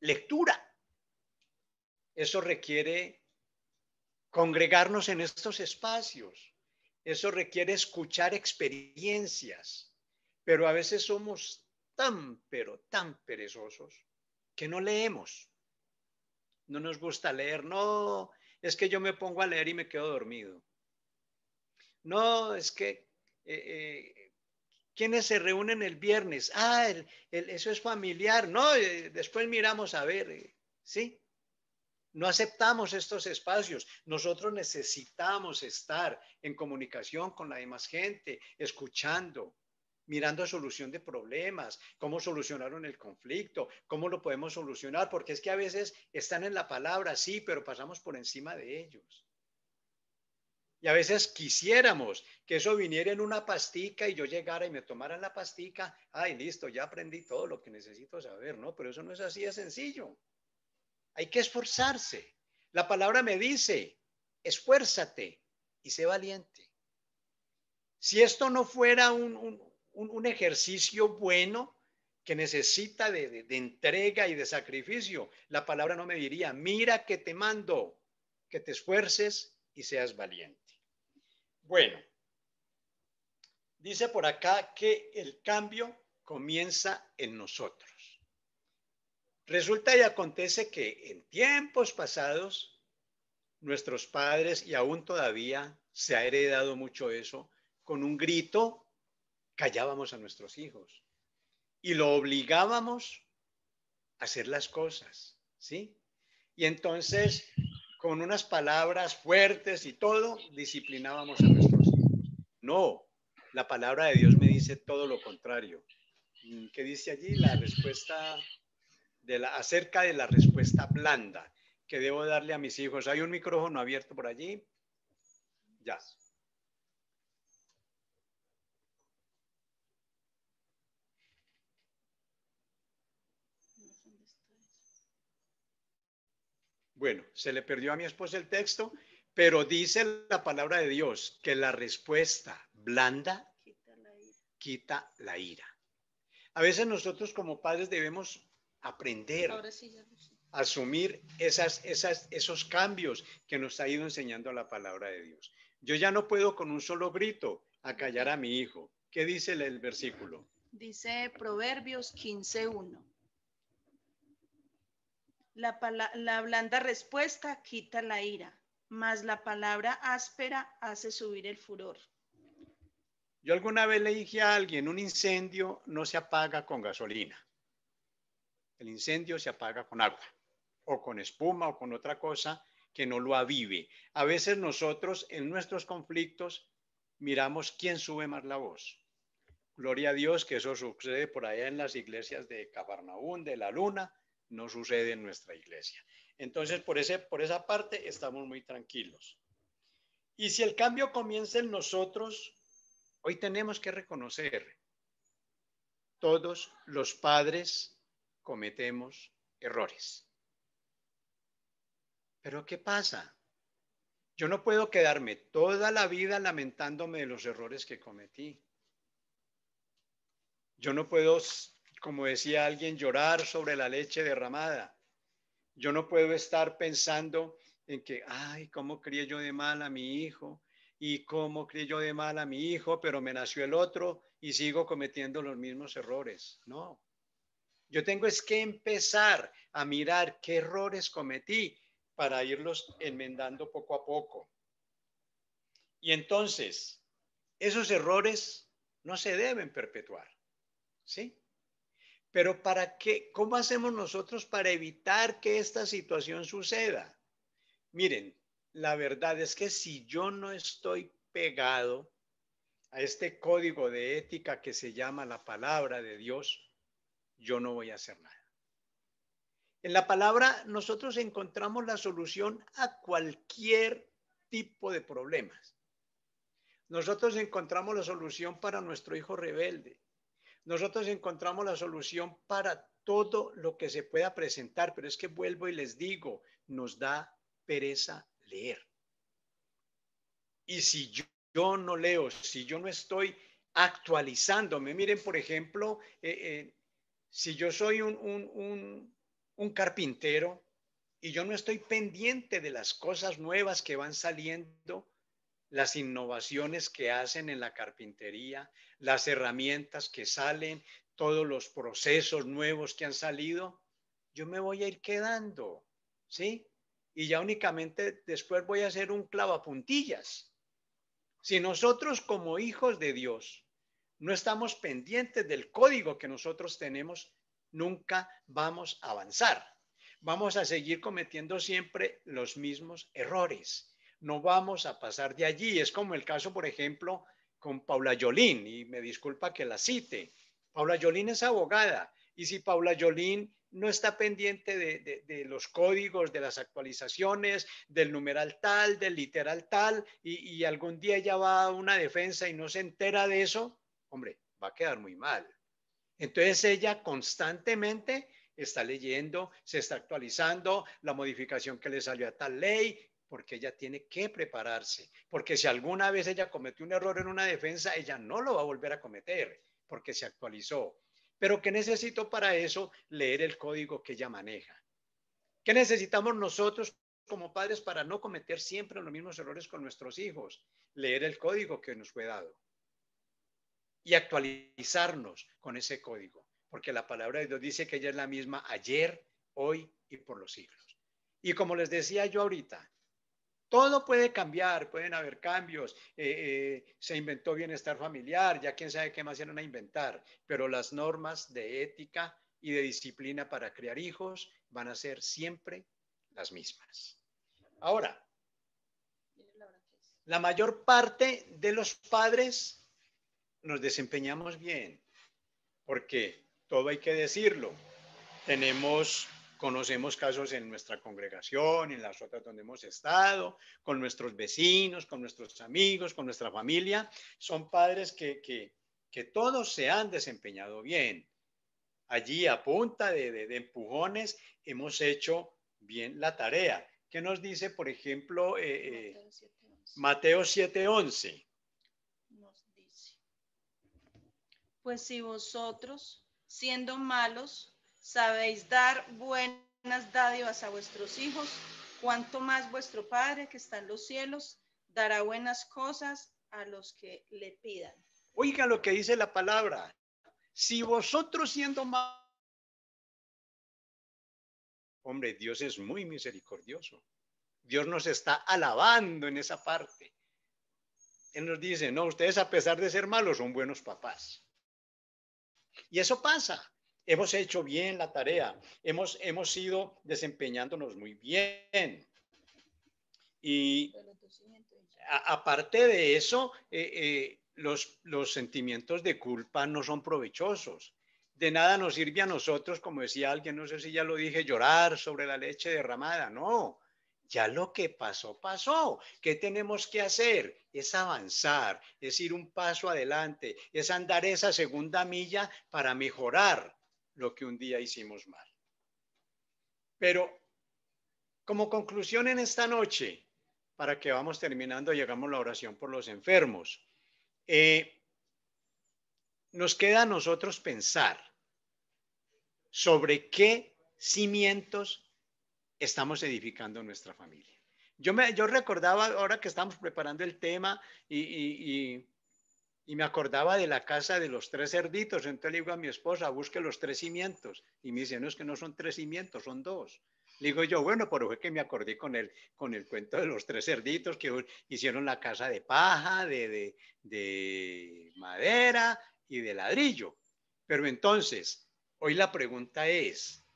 lectura, eso requiere congregarnos en estos espacios, eso requiere escuchar experiencias, pero a veces somos pero tan perezosos que no leemos, no nos gusta leer, no, es que yo me pongo a leer y me quedo dormido, no, es que ¿quiénes se reúnen el viernes? Ah, eso es familiar. No, después miramos a ver, ¿sí? No aceptamos estos espacios. Nosotros necesitamos estar en comunicación con la demás gente, escuchando, mirando solución de problemas, cómo solucionaron el conflicto, cómo lo podemos solucionar, porque es que a veces están en la palabra, sí, pero pasamos por encima de ellos. Y a veces quisiéramos que eso viniera en una pastica y yo llegara y me tomara la pastica. Ay, listo, ya aprendí todo lo que necesito saber, ¿no? Pero eso no es así de sencillo. Hay que esforzarse. La palabra me dice, esfuérzate y sé valiente. Si esto no fuera un ejercicio bueno que necesita de entrega y de sacrificio, la palabra no me diría, mira que te mando, que te esfuerces y seas valiente. Bueno, dice por acá que el cambio comienza en nosotros. Resulta y acontece que en tiempos pasados, nuestros padres, y aún todavía se ha heredado mucho eso, con un grito callábamos a nuestros hijos y lo obligábamos a hacer las cosas, ¿sí? Y entonces, con unas palabras fuertes y todo, disciplinábamos a nuestros hijos. No, la palabra de Dios me dice todo lo contrario. ¿Qué dice allí? La respuesta acerca de la respuesta blanda, que debo darle a mis hijos. ¿Hay un micrófono abierto por allí? Ya. Bueno, se le perdió a mi esposa el texto, pero dice la palabra de Dios que la respuesta blanda quita la ira. A veces nosotros como padres debemos aprender Ahora sí, ya lo sé. a asumir esos cambios que nos ha ido enseñando la palabra de Dios. Yo ya no puedo con un solo grito acallar a mi hijo. ¿Qué dice el versículo? Dice Proverbios 15:1. La blanda respuesta quita la ira, mas la palabra áspera hace subir el furor. Yo alguna vez le dije a alguien, un incendio no se apaga con gasolina. El incendio se apaga con agua, o con espuma, o con otra cosa que no lo avive. A veces nosotros en nuestros conflictos miramos quién sube más la voz. Gloria a Dios que eso sucede por allá en las iglesias de Cafarnaúm, de la Luna, no sucede en nuestra iglesia. Entonces, por esa parte estamos muy tranquilos. Y si el cambio comienza en nosotros, hoy tenemos que reconocer, todos los padres cometemos errores. Pero ¿qué pasa? Yo no puedo quedarme toda la vida lamentándome de los errores que cometí. Yo no puedo, como decía alguien, llorar sobre la leche derramada. Yo no puedo estar pensando en que, ay, cómo crié yo de mal a mi hijo y cómo crié yo de mal a mi hijo, pero me nació el otro y sigo cometiendo los mismos errores. No. Yo tengo es que empezar a mirar qué errores cometí para irlos enmendando poco a poco. Y entonces, esos errores no se deben perpetuar, ¿sí? Pero ¿para qué? ¿Cómo hacemos nosotros para evitar que esta situación suceda? Miren, la verdad es que si yo no estoy pegado a este código de ética que se llama la palabra de Dios, yo no voy a hacer nada. En la palabra nosotros encontramos la solución a cualquier tipo de problemas. Nosotros encontramos la solución para nuestro hijo rebelde. Nosotros encontramos la solución para todo lo que se pueda presentar, pero es que vuelvo y les digo, nos da pereza leer. Y si yo no leo, si yo no estoy actualizándome, miren, por ejemplo, si yo soy un carpintero y yo no estoy pendiente de las cosas nuevas que van saliendo, las innovaciones que hacen en la carpintería, las herramientas que salen, todos los procesos nuevos que han salido, yo me voy a ir quedando, ¿sí? Y ya únicamente después voy a hacer un clavapuntillas. Si nosotros como hijos de Dios no estamos pendientes del código que nosotros tenemos, nunca vamos a avanzar. Vamos a seguir cometiendo siempre los mismos errores. No vamos a pasar de allí. Es como el caso, por ejemplo, con Paula Yolín, y me disculpa que la cite. Paula Yolín es abogada, y si Paula Yolín no está pendiente de los códigos, de las actualizaciones, del numeral tal, del literal tal, y algún día ella va a una defensa y no se entera de eso, hombre, va a quedar muy mal. Entonces ella constantemente está leyendo, se está actualizando la modificación que le salió a tal ley, porque ella tiene que prepararse, porque si alguna vez ella cometió un error en una defensa, ella no lo va a volver a cometer, porque se actualizó. Pero ¿qué necesito para eso? Leer el código que ella maneja. ¿Qué necesitamos nosotros como padres para no cometer siempre los mismos errores con nuestros hijos? Leer el código que nos fue dado y actualizarnos con ese código, porque la palabra de Dios dice que ella es la misma ayer, hoy y por los siglos. Y como les decía yo ahorita, todo puede cambiar, pueden haber cambios, se inventó bienestar familiar, ya quién sabe qué más iban a inventar, pero las normas de ética y de disciplina para criar hijos van a ser siempre las mismas. Ahora, la mayor parte de los padres nos desempeñamos bien, porque todo hay que decirlo. Tenemos Conocemos casos en nuestra congregación, en las otras donde hemos estado, con nuestros vecinos, con nuestros amigos, con nuestra familia. Son padres que todos se han desempeñado bien. Allí a punta de empujones hemos hecho bien la tarea. ¿Qué nos dice, por ejemplo, Mateo 7:11? Nos dice, pues si vosotros, siendo malos, sabéis dar buenas dádivas a vuestros hijos, cuánto más vuestro Padre que está en los cielos dará buenas cosas a los que le pidan. Oiga lo que dice la palabra. Si vosotros siendo malos, hombre, Dios es muy misericordioso. Dios nos está alabando en esa parte. Él nos dice, no, ustedes a pesar de ser malos son buenos papás. Y eso pasa. Hemos hecho bien la tarea. Hemos ido desempeñándonos muy bien. Y aparte de eso, los sentimientos de culpa no son provechosos. De nada nos sirve a nosotros, como decía alguien, no sé si ya lo dije, llorar sobre la leche derramada. No, ya lo que pasó, pasó. ¿Qué tenemos que hacer? Es avanzar, es ir un paso adelante, es andar esa segunda milla para mejorar lo que un día hicimos mal. Pero como conclusión en esta noche, para que vamos terminando, llegamos a la oración por los enfermos. Nos queda a nosotros pensar sobre qué cimientos estamos edificando nuestra familia. Yo recordaba, ahora que estamos preparando el tema, y me acordaba de la casa de los 3 cerditos. Entonces le digo a mi esposa, busque los 3 cimientos. Y me dice, no, es que no son 3 cimientos, son 2. Le digo yo, bueno, pero fue que me acordé con el cuento de los 3 cerditos que hicieron la casa de paja, de madera y de ladrillo. Pero entonces, hoy la pregunta es,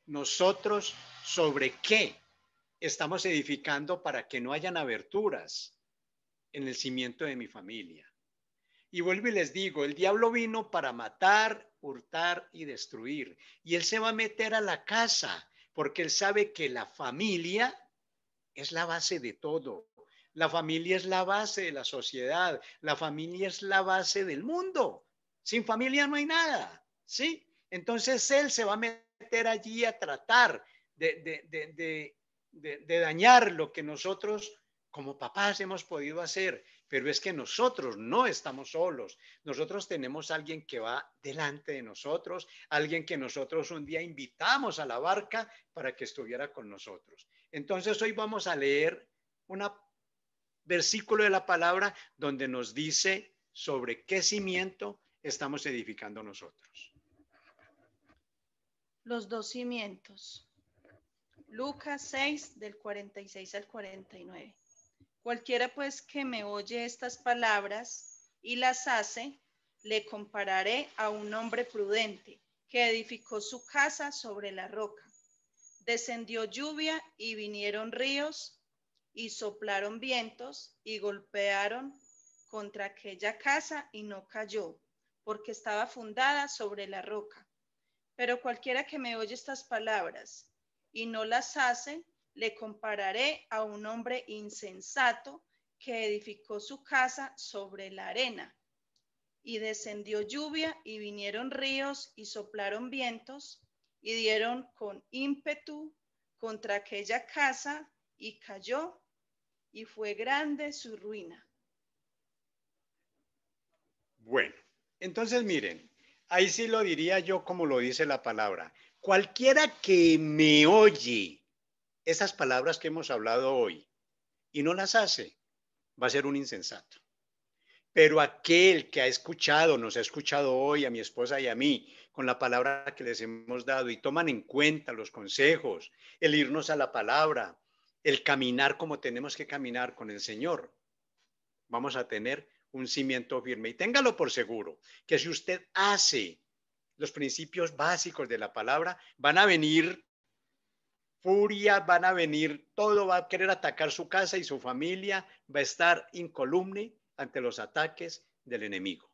nosotros sobre qué estamos edificando para que no hayan aberturas en el cimiento de mi familia. Y vuelvo y les digo, el diablo vino para matar, hurtar y destruir. Y él se va a meter a la casa porque él sabe que la familia es la base de todo. La familia es la base de la sociedad. La familia es la base del mundo. Sin familia no hay nada, ¿sí? Entonces él se va a meter allí a tratar de dañar lo que nosotros como papás hemos podido hacer. Pero es que nosotros no estamos solos. Nosotros tenemos a alguien que va delante de nosotros, alguien que nosotros un día invitamos a la barca para que estuviera con nosotros. Entonces hoy vamos a leer un versículo de la palabra donde nos dice sobre qué cimiento estamos edificando nosotros. Los 2 cimientos. Lucas 6, del 46 al 49. Cualquiera pues que me oye estas palabras y las hace, le compararé a un hombre prudente que edificó su casa sobre la roca. Descendió lluvia y vinieron ríos y soplaron vientos y golpearon contra aquella casa y no cayó, porque estaba fundada sobre la roca. Pero cualquiera que me oye estas palabras y no las hace, le compararé a un hombre insensato que edificó su casa sobre la arena. Y descendió lluvia y vinieron ríos y soplaron vientos y dieron con ímpetu contra aquella casa y cayó, y fue grande su ruina. Bueno, entonces miren, ahí sí lo diría yo como lo dice la palabra. Cualquiera que me oye esas palabras que hemos hablado hoy y no las hace, va a ser un insensato. Pero aquel que ha escuchado, nos ha escuchado hoy a mi esposa y a mí, con la palabra que les hemos dado y toman en cuenta los consejos, el irnos a la palabra, el caminar como tenemos que caminar con el Señor, vamos a tener un cimiento firme. Y téngalo por seguro, que si usted hace los principios básicos de la palabra, van a venir furia, van a venir, todo va a querer atacar su casa y su familia va a estar incolume ante los ataques del enemigo.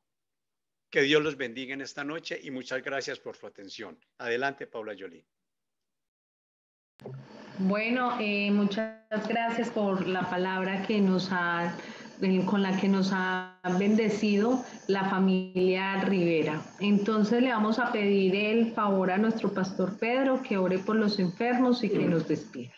Que Dios los bendiga en esta noche y muchas gracias por su atención. Adelante, Paula Yolín. Bueno, muchas gracias por la palabra que nos ha, con la que nos ha bendecido la familia Rivera. Entonces le vamos a pedir el favor a nuestro pastor Pedro que ore por los enfermos y que nos despida.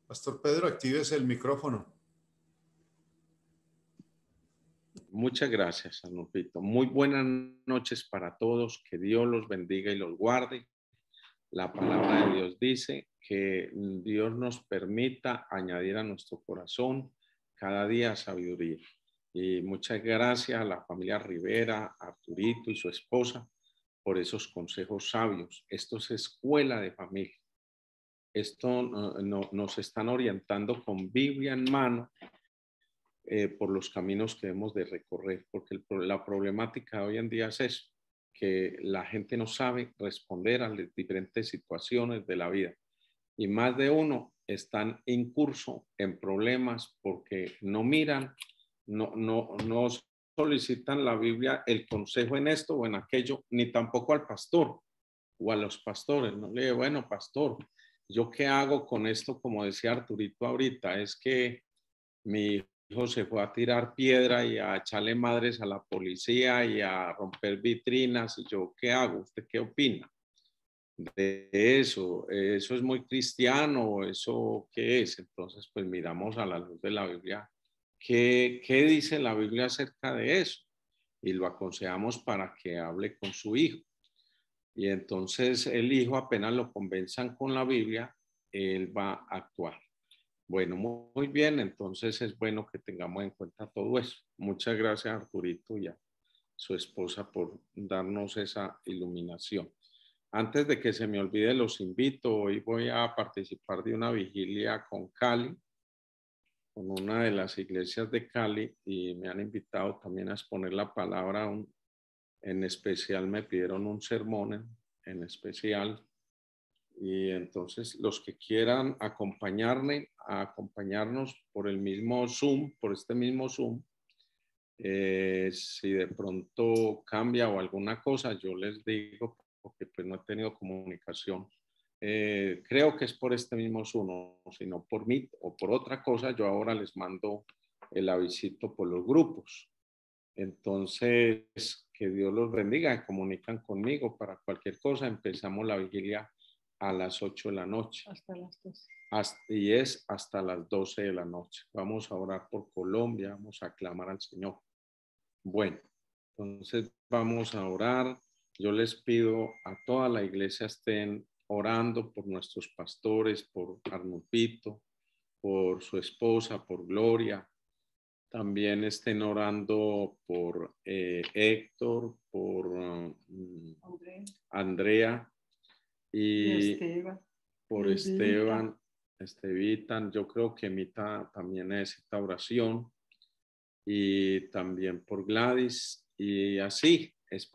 Pastor Pedro, actives el micrófono. Muchas gracias, Arnulfito. Muy buenas noches para todos. Que Dios los bendiga y los guarde. La palabra de Dios dice que Dios nos permita añadir a nuestro corazón cada día sabiduría. Y muchas gracias a la familia Rivera, a Arturito y su esposa por esos consejos sabios. Esto es escuela de familia. Esto nos están orientando con Biblia en mano por los caminos que debemos de recorrer, porque la problemática de hoy en día es eso, que la gente no sabe responder a las diferentes situaciones de la vida. Y más de uno están en curso en problemas porque no miran, no solicitan la Biblia el consejo en esto o en aquello, ni tampoco al pastor o a los pastores. No le digo, bueno, pastor, ¿yo qué hago con esto? Como decía Arturito ahorita, es que mi hijo se fue a tirar piedra y a echarle madres a la policía y a romper vitrinas. ¿Y yo qué hago? ¿Usted qué opina de eso? ¿Eso es muy cristiano? ¿Eso qué es? Entonces, pues miramos a la luz de la Biblia. ¿Qué dice la Biblia acerca de eso? Y lo aconsejamos para que hable con su hijo. Y entonces el hijo, apenas lo convenzan con la Biblia, él va a actuar. Bueno, muy bien, entonces es bueno que tengamos en cuenta todo eso. Muchas gracias a Arturito y a su esposa por darnos esa iluminación. Antes de que se me olvide, los invito. Hoy voy a participar de una vigilia con Cali, con una de las iglesias de Cali, y me han invitado también a exponer la palabra. En especial me pidieron un sermón en especial. Y entonces los que quieran acompañarnos por el mismo Zoom, por este mismo Zoom, si de pronto cambia o alguna cosa, yo les digo, porque pues no he tenido comunicación. Creo que es por este mismo Zoom, no, sino por mí o por otra cosa, yo ahora les mando el avisito por los grupos. Entonces, que Dios los bendiga, comunican conmigo para cualquier cosa. Empezamos la vigilia a las 8 de la noche. Hasta las 12. Y es hasta las 12 de la noche. Vamos a orar por Colombia, vamos a clamar al Señor. Bueno, entonces vamos a orar. Yo les pido a toda la iglesia estén orando por nuestros pastores, por Arnulfito, por su esposa, por Gloria. También estén orando por Héctor, por Andrea y Esteban. por Esteban, Estevitan. Yo creo que Mita también necesita oración. Y también por Gladys. Y así, es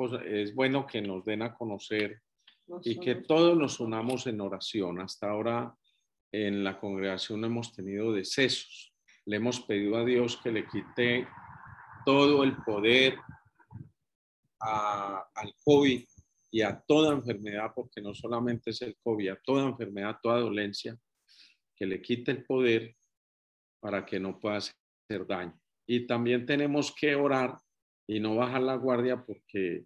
bueno que nos den a conocer y que todos nos unamos en oración. Hasta ahora en la congregación hemos tenido decesos. Le hemos pedido a Dios que le quite todo el poder al COVID y a toda enfermedad, porque no solamente es el COVID, a toda enfermedad, toda dolencia, que le quite el poder para que no pueda hacer daño. Y también tenemos que orar y no bajar la guardia porque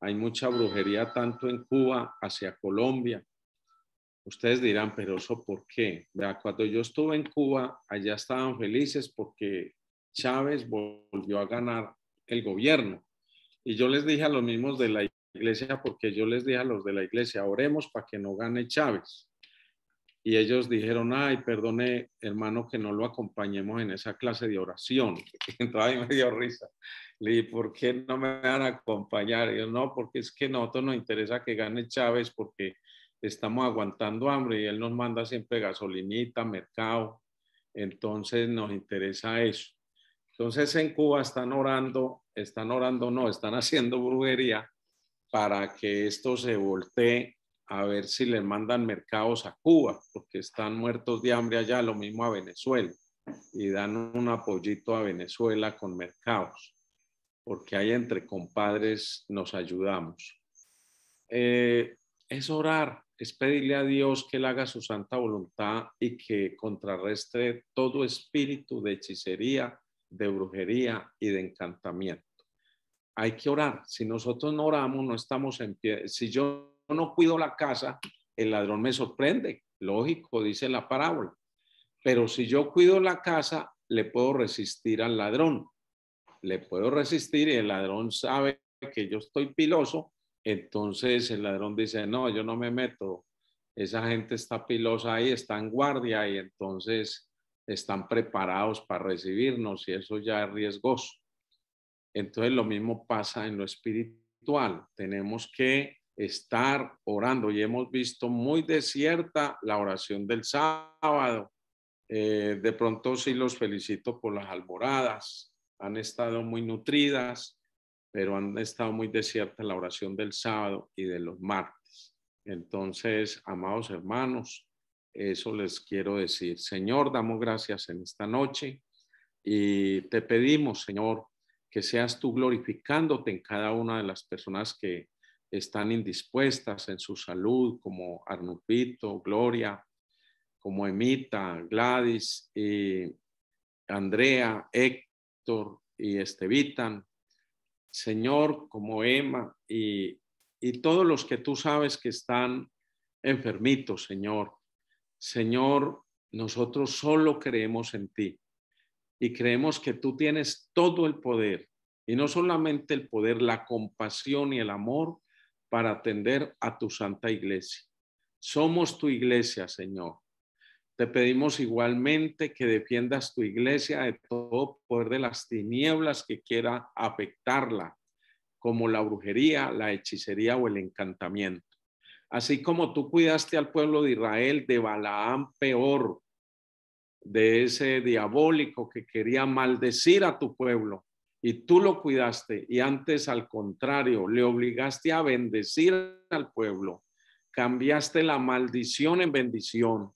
hay mucha brujería tanto en Cuba hacia Colombia. Ustedes dirán, pero ¿eso por qué? Vea, cuando yo estuve en Cuba, allá estaban felices porque Chávez volvió a ganar el gobierno. Y yo les dije a los mismos de la iglesia, porque yo les dije a los de la iglesia, oremos para que no gane Chávez. Y ellos dijeron, ay, perdone, hermano, que no lo acompañemos en esa clase de oración. Entonces ahí me dio risa. Le dije, ¿por qué no me van a acompañar? Y yo, no, porque es que a nosotros nos interesa que gane Chávez porque estamos aguantando hambre y él nos manda siempre gasolinita, mercado. Entonces nos interesa eso. Entonces en Cuba están orando, no, están haciendo brujería para que esto se voltee a ver si les mandan mercados a Cuba, porque están muertos de hambre allá, lo mismo a Venezuela, y dan un apoyito a Venezuela con mercados, porque ahí entre compadres nos ayudamos. Es orar, es pedirle a Dios que Él haga su santa voluntad y que contrarrestre todo espíritu de hechicería, de brujería y de encantamiento. Hay que orar. Si nosotros no oramos, no estamos en pie. Si yo no cuido la casa, el ladrón me sorprende. Lógico, dice la parábola. Pero si yo cuido la casa, le puedo resistir al ladrón. Le puedo resistir y el ladrón sabe que yo estoy piloso. Entonces el ladrón dice, no, yo no me meto. Esa gente está pilosa ahí, está en guardia y entonces están preparados para recibirnos y eso ya es riesgoso. Entonces lo mismo pasa en lo espiritual. Tenemos que estar orando y hemos visto muy desierta la oración del sábado. De pronto sí los felicito por las alboradas. Han estado muy nutridas, pero han estado muy desierta la oración del sábado y de los martes. Entonces, amados hermanos, eso les quiero decir. Señor, damos gracias en esta noche y te pedimos, Señor, que seas tú glorificándote en cada una de las personas que están indispuestas en su salud, como Arnulfito, Gloria, como Emita, Gladys, y Andrea, Héctor y Estevitan, Señor, como Emma y todos los que tú sabes que están enfermitos, Señor. Señor, nosotros solo creemos en ti y creemos que tú tienes todo el poder y no solamente el poder, la compasión y el amor para atender a tu santa iglesia. Somos tu iglesia, Señor. Te pedimos igualmente que defiendas tu iglesia de todo poder de las tinieblas que quiera afectarla, como la brujería, la hechicería o el encantamiento. Así como tú cuidaste al pueblo de Israel de Balaam peor, de ese diabólico que quería maldecir a tu pueblo, y tú lo cuidaste, y antes al contrario, le obligaste a bendecir al pueblo, cambiaste la maldición en bendición.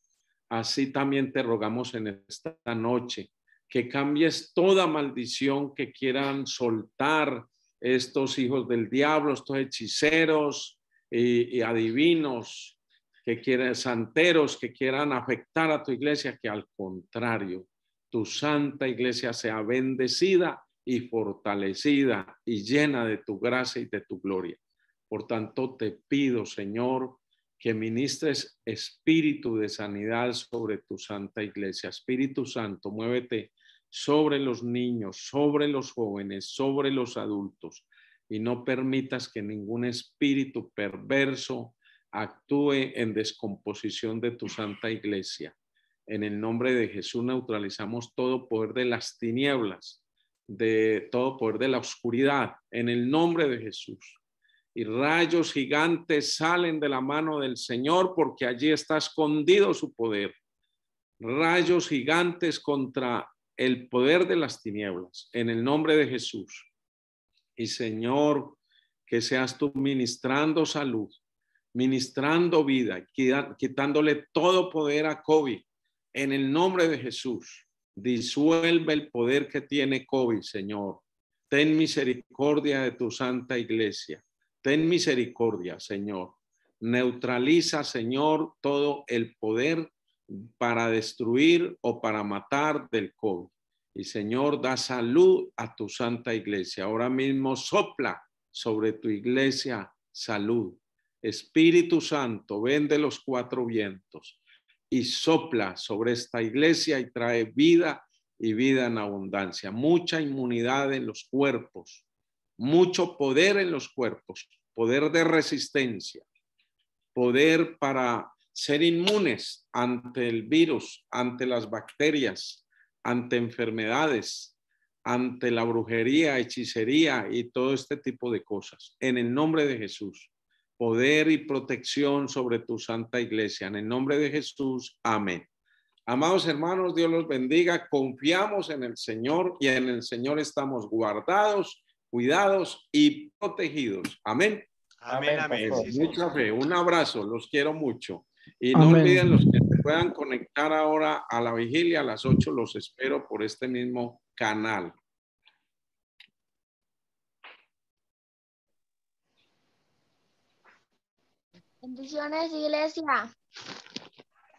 Así también te rogamos en esta noche que cambies toda maldición que quieran soltar estos hijos del diablo, estos hechiceros y adivinos que quieran, santeros que quieran afectar a tu iglesia, que al contrario, tu santa iglesia sea bendecida y fortalecida y llena de tu gracia y de tu gloria. Por tanto, te pido, Señor, que ministres espíritu de sanidad sobre tu santa iglesia. Espíritu Santo, muévete sobre los niños, sobre los jóvenes, sobre los adultos, y no permitas que ningún espíritu perverso actúe en descomposición de tu santa iglesia. En el nombre de Jesús neutralizamos todo poder de las tinieblas, de todo poder de la oscuridad, en el nombre de Jesús. Y rayos gigantes salen de la mano del Señor porque allí está escondido su poder. Rayos gigantes contra el poder de las tinieblas, en el nombre de Jesús. Y Señor, que seas tú ministrando salud, ministrando vida, quitándole todo poder a COVID, en el nombre de Jesús. Disuelve el poder que tiene COVID, Señor. Ten misericordia de tu santa iglesia. Ten misericordia, Señor. Neutraliza, Señor, todo el poder para destruir o para matar del COVID. Y, Señor, da salud a tu santa iglesia. Ahora mismo sopla sobre tu iglesia salud. Espíritu Santo, ven de los cuatro vientos y sopla sobre esta iglesia y trae vida y vida en abundancia. Mucha inmunidad en los cuerpos. Mucho poder en los cuerpos, poder de resistencia, poder para ser inmunes ante el virus, ante las bacterias, ante enfermedades, ante la brujería, hechicería y todo este tipo de cosas. En el nombre de Jesús, poder y protección sobre tu santa iglesia. En el nombre de Jesús, amén. Amados hermanos, Dios los bendiga. Confiamos en el Señor y en el Señor estamos guardados, cuidados y protegidos. Amén. Amén, amén. pastor. Sí, Mucha señor. fe. Un abrazo. Los quiero mucho. Y no Amén. olviden los que se puedan conectar ahora a la vigilia a las 8. Los espero por este mismo canal. Bendiciones, iglesia.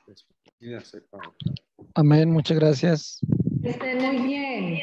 Despídase, Pablo. Amén, muchas gracias. Que estén muy bien.